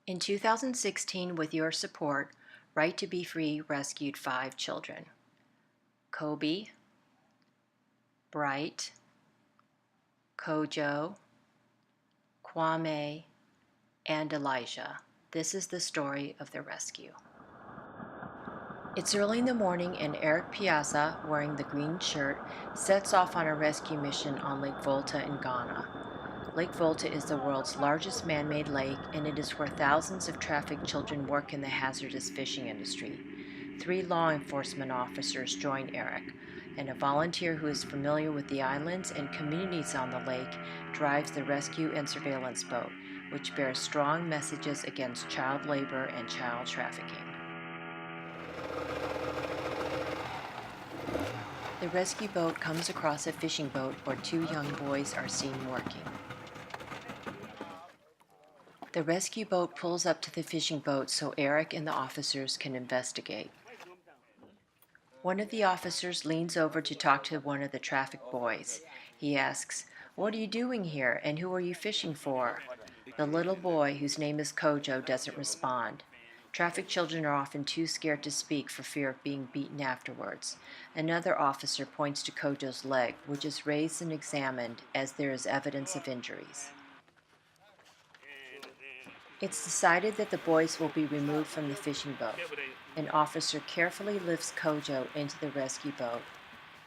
In 2016, with your support, Right to Be Free rescued 5 children: Kobe, Bright, Kojo, Kwame, and Elijah. This is the story of their rescue. It's early in the morning and Eric Piazza, wearing the green shirt, sets off on a rescue mission on Lake Volta in Ghana. Lake Volta is the world's largest man-made lake, and it is where thousands of trafficked children work in the hazardous fishing industry. 3 law enforcement officers join Eric, and a volunteer who is familiar with the islands and communities on the lake drives the rescue and surveillance boat, which bears strong messages against child labor and child trafficking. The rescue boat comes across a fishing boat where 2 young boys are seen working. The rescue boat pulls up to the fishing boat so Eric and the officers can investigate. One of the officers leans over to talk to one of the trafficked boys. He asks, "What are you doing here, and who are you fishing for?" The little boy, whose name is Kojo, doesn't respond. Trafficked children are often too scared to speak for fear of being beaten afterwards. Another officer points to Kojo's leg, which is raised and examined as there is evidence of injuries. It's decided that the boys will be removed from the fishing boat. An officer carefully lifts Kojo into the rescue boat,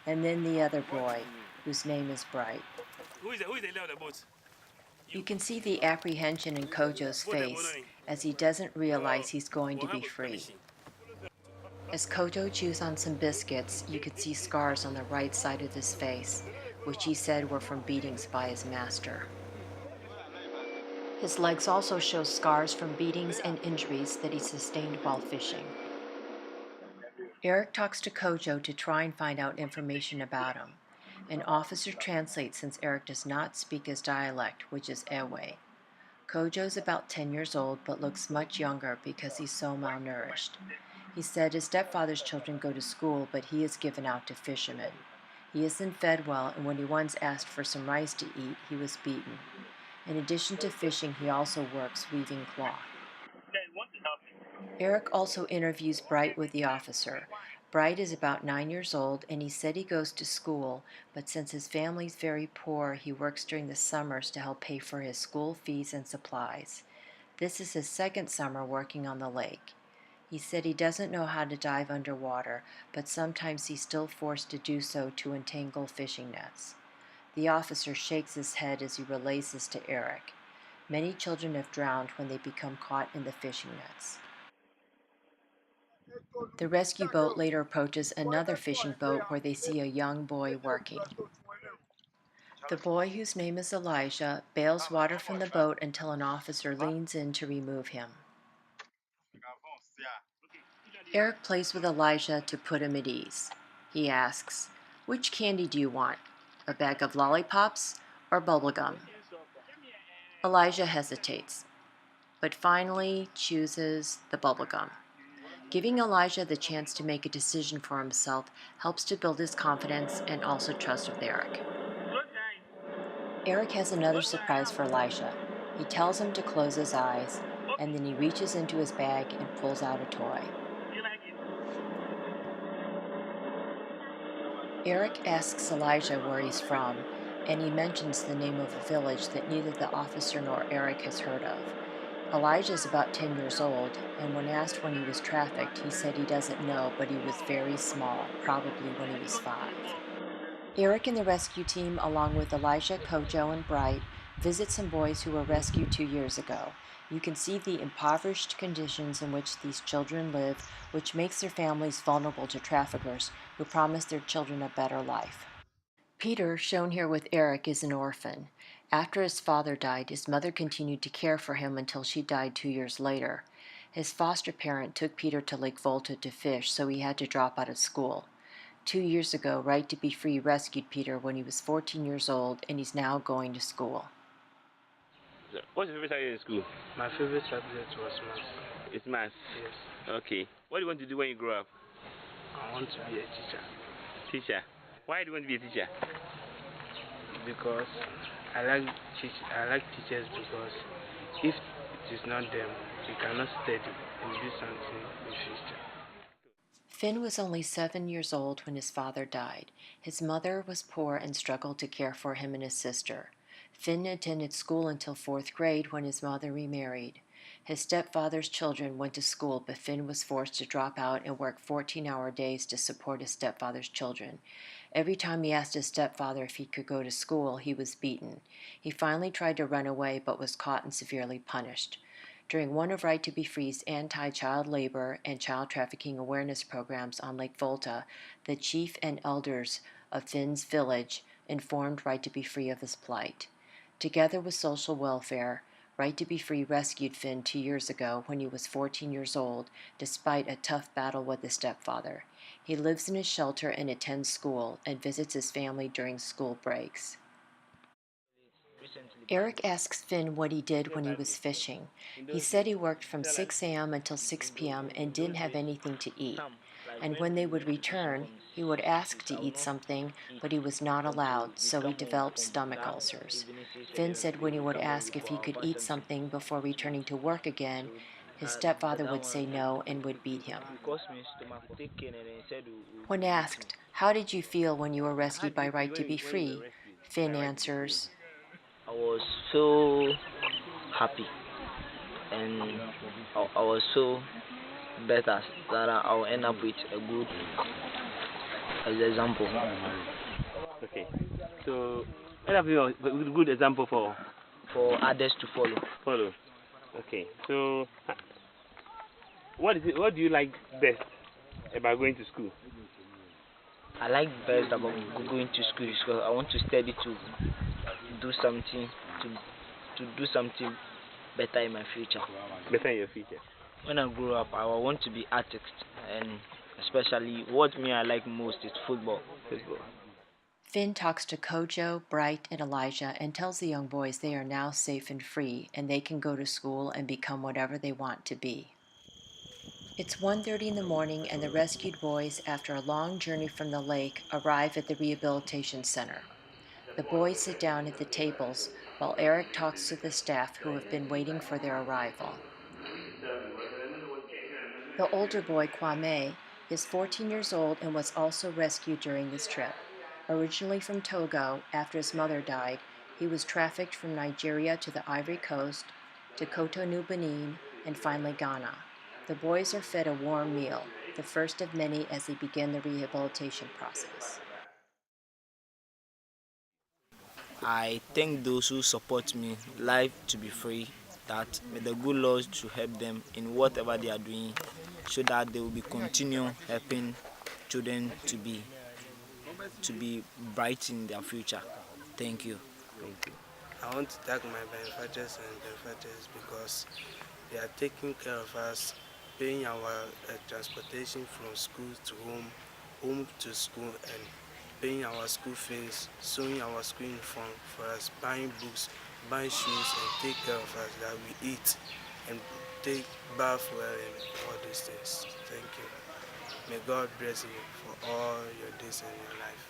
and then the other boy, whose name is Bright. Who is the boat? You can see the apprehension in Kojo's face as he doesn't realize he's going to be free. As Kojo chews on some biscuits, you could see scars on the right side of his face, which he said were from beatings by his master. His legs also show scars from beatings and injuries that he sustained while fishing. Eric talks to Kojo to try and find out information about him. An officer translates since Eric does not speak his dialect, which is Ewe. Kojo is about 10 years old but looks much younger because he's so malnourished. He said his stepfather's children go to school, but he is given out to fishermen. He isn't fed well, and when he once asked for some rice to eat, he was beaten. In addition to fishing, he also works weaving cloth. Eric also interviews Bright with the officer. Bright is about 9 years old, and he said he goes to school, but since his family's very poor, he works during the summers to help pay for his school fees and supplies. This is his second summer working on the lake. He said he doesn't know how to dive underwater, but sometimes he's still forced to do so to untangle fishing nets. The officer shakes his head as he relays this to Eric. Many children have drowned when they become caught in the fishing nets. The rescue boat later approaches another fishing boat where they see a young boy working. The boy, whose name is Elijah, bails water from the boat until an officer leans in to remove him. Eric plays with Elijah to put him at ease. He asks, "Which candy do you want? A bag of lollipops or bubblegum?" Elijah hesitates, but finally chooses the bubblegum. Giving Elijah the chance to make a decision for himself helps to build his confidence and also trust with Eric. Eric has another surprise for Elijah. He tells him to close his eyes, and then he reaches into his bag and pulls out a toy. Eric asks Elijah where he's from, and he mentions the name of a village that neither the officer nor Eric has heard of. Elijah is about 10 years old, and when asked when he was trafficked, he said he doesn't know, but he was very small, probably when he was 5. Eric and the rescue team, along with Elijah, Kojo, and Bright, visit some boys who were rescued 2 years ago. You can see the impoverished conditions in which these children live, which makes their families vulnerable to traffickers who promise their children a better life. Peter, shown here with Eric, is an orphan. After his father died, his mother continued to care for him until she died 2 years later. His foster parent took Peter to Lake Volta to fish, so he had to drop out of school. 2 years ago, Right to Be Free rescued Peter when he was 14 years old, and he's now going to school. What's your favorite subject in school? My favorite subject was math. It's math. Yes. Okay. What do you want to do when you grow up? I want to be a teacher Teacher. Why do you want to be a teacher? because I like teachers because if it is not them. We cannot study and do something in future. Finn was only 7 years old when his father died. His mother was poor and struggled to care for him and his sister. Finn attended school until fourth grade when his mother remarried. His stepfather's children went to school, but Finn was forced to drop out and work 14-hour days to support his stepfather's children. Every time he asked his stepfather if he could go to school, he was beaten. He finally tried to run away but was caught and severely punished. During one of Right to Be Free's anti-child labor and child trafficking awareness programs on Lake Volta, the chief and elders of Finn's village informed Right to Be Free of his plight. Together with social welfare, Right to Be Free rescued Finn 2 years ago when he was 14 years old, despite a tough battle with his stepfather. He lives in his shelter and attends school and visits his family during school breaks. Eric asks Finn what he did when he was fishing. He said he worked from 6 a.m. until 6 p.m. and didn't have anything to eat. And when they would return, he would ask to eat something, but he was not allowed, so he developed stomach ulcers. Finn said when he would ask if he could eat something before returning to work again, his stepfather would say no and would beat him. When asked, "How did you feel when you were rescued by Right to Be Free?" Finn answers, I was so happy and I was so better that I'll end up with a good example. Okay. So, what have you a good example for others to follow. follow? Okay. So, what do you like best about going to school? I like best about going to school because I want to study to do something to do something better in my future. Better in your future. When I grow up, I want to be artist, and especially what I like most is football. Finn talks to Kojo, Bright, and Elijah and tells the young boys they are now safe and free and they can go to school and become whatever they want to be. It's 1:30 in the morning and the rescued boys, after a long journey from the lake, arrive at the rehabilitation center. The boys sit down at the tables while Eric talks to the staff who have been waiting for their arrival. The older boy, Kwame, is 14 years old and was also rescued during this trip. Originally from Togo, after his mother died, he was trafficked from Nigeria to the Ivory Coast, to Cotonou, Benin, and finally Ghana. The boys are fed a warm meal, the first of many as they begin the rehabilitation process. I thank those who support me, life to be free, that may the good Lord to help them in whatever they are doing, so that they will be continue helping children to be bright in their future. Thank you. I want to thank my benefactors and benefactors because they are taking care of us, paying our transportation from school to home, home to school, and paying our school fees, sewing our school uniform for us, buying books, buying shoes, and take care of us that we eat and take bath well and all these things. Thank you. May God bless you for all your days in your life.